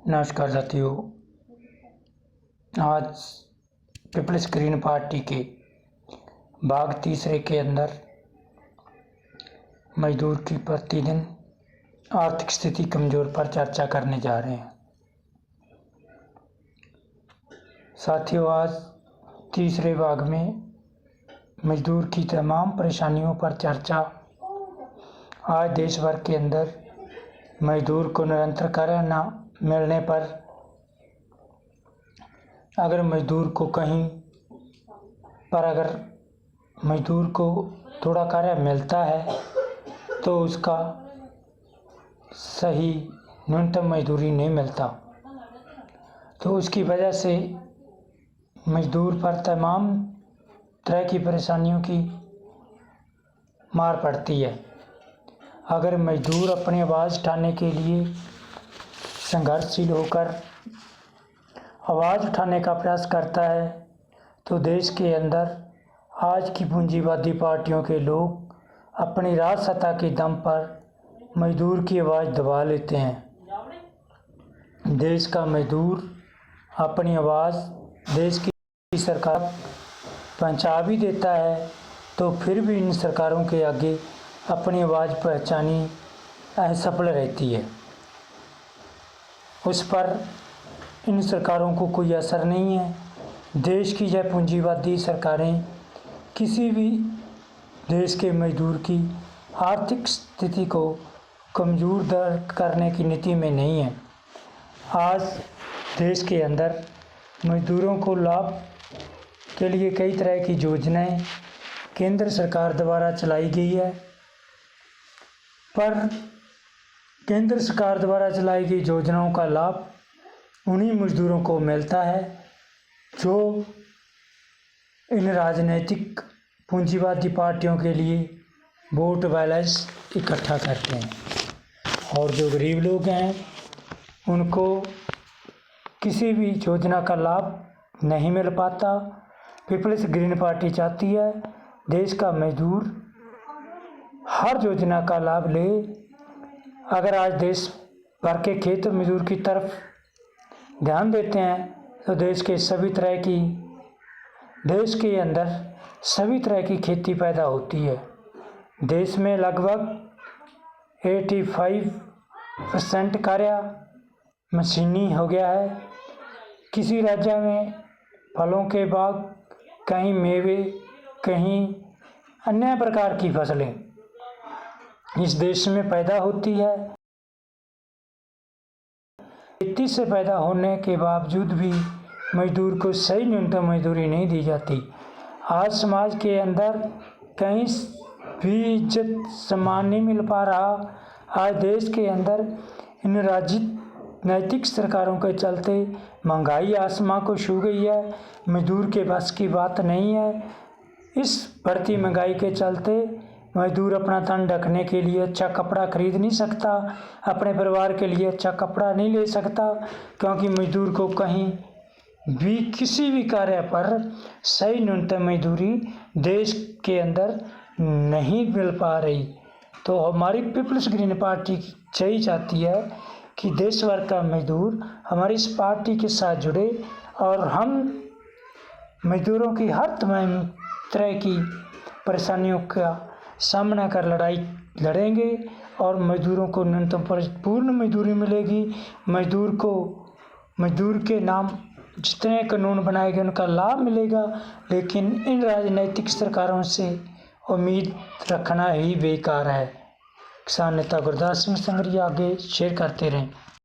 नमस्कार साथियों। आज पीपल्स ग्रीन पार्टी के भाग तीसरे के अंदर मजदूर की प्रतिदिन आर्थिक स्थिति कमज़ोर पर चर्चा करने जा रहे हैं। साथियों, आज तीसरे भाग में मजदूर की तमाम परेशानियों पर चर्चा। आज देश भर के अंदर मजदूर को निरंतर कार्य न मिलने पर अगर मजदूर को थोड़ा कार्य मिलता है तो उसका सही न्यूनतम मजदूरी नहीं मिलता, तो उसकी वजह से मजदूर पर तमाम तरह की परेशानियों की मार पड़ती है। अगर मजदूर अपनी आवाज़ उठाने के लिए संघर्षशील होकर आवाज़ उठाने का प्रयास करता है तो देश के अंदर आज की पूंजीवादी पार्टियों के लोग अपनी राजसत्ता के दम पर मजदूर की आवाज़ दबा लेते हैं। देश का मजदूर अपनी आवाज़ देश की सरकार पहुंचा भी देता है तो फिर भी इन सरकारों के आगे अपनी आवाज़ पहुंचानी असफल रहती है। उस पर इन सरकारों को कोई असर नहीं है। देश की यह पूंजीवादी सरकारें किसी भी देश के मजदूर की आर्थिक स्थिति को कमज़ोर करने की नीति में नहीं है। आज देश के अंदर मजदूरों को लाभ के लिए कई तरह की योजनाएं केंद्र सरकार द्वारा चलाई गई है, पर केंद्र सरकार द्वारा चलाई गई योजनाओं का लाभ उन्हीं मजदूरों को मिलता है जो इन राजनीतिक पूंजीवादी पार्टियों के लिए वोट बैलेंस इकट्ठा करते हैं, और जो गरीब लोग हैं उनको किसी भी योजना का लाभ नहीं मिल पाता। पीपल्स ग्रीन पार्टी चाहती है देश का मजदूर हर योजना का लाभ ले। अगर आज देश भर के खेत मजदूर की तरफ ध्यान देते हैं तो देश के अंदर सभी तरह की खेती पैदा होती है। देश में लगभग 85% कार्य मशीनी हो गया है। किसी राज्य में फलों के बाग, कहीं मेवे, कहीं अन्य प्रकार की फसलें इस देश में पैदा होती है। खेती से पैदा होने के बावजूद भी मजदूर को सही न्यूनतम मजदूरी नहीं दी जाती। आज समाज के अंदर कहीं भी इज्जत सम्मान नहीं मिल पा रहा। आज देश के अंदर इन राजनीतिक सरकारों के चलते महंगाई आसमां को छू गई है। मजदूर के बस की बात नहीं है। इस बढ़ती महंगाई के चलते मजदूर अपना तन ढकने के लिए अच्छा कपड़ा खरीद नहीं सकता, अपने परिवार के लिए अच्छा कपड़ा नहीं ले सकता, क्योंकि मजदूर को कहीं भी किसी भी कार्य पर सही न्यूनतम मजदूरी देश के अंदर नहीं मिल पा रही। तो हमारी पीपल्स ग्रीन पार्टी यही चाहती है कि देश भर का मजदूर हमारी इस पार्टी के साथ जुड़े और हम मजदूरों की हर तरह की परेशानियों का सामना कर लड़ाई लड़ेंगे और मजदूरों को न्यूनतम पूर्ण मजदूरी मिलेगी। मजदूर के नाम जितने कानून बनाए गए उनका लाभ मिलेगा, लेकिन इन राजनीतिक सरकारों से उम्मीद रखना ही बेकार है। किसान नेता गुरदास सिंह संगरिया आगे शेयर करते रहें।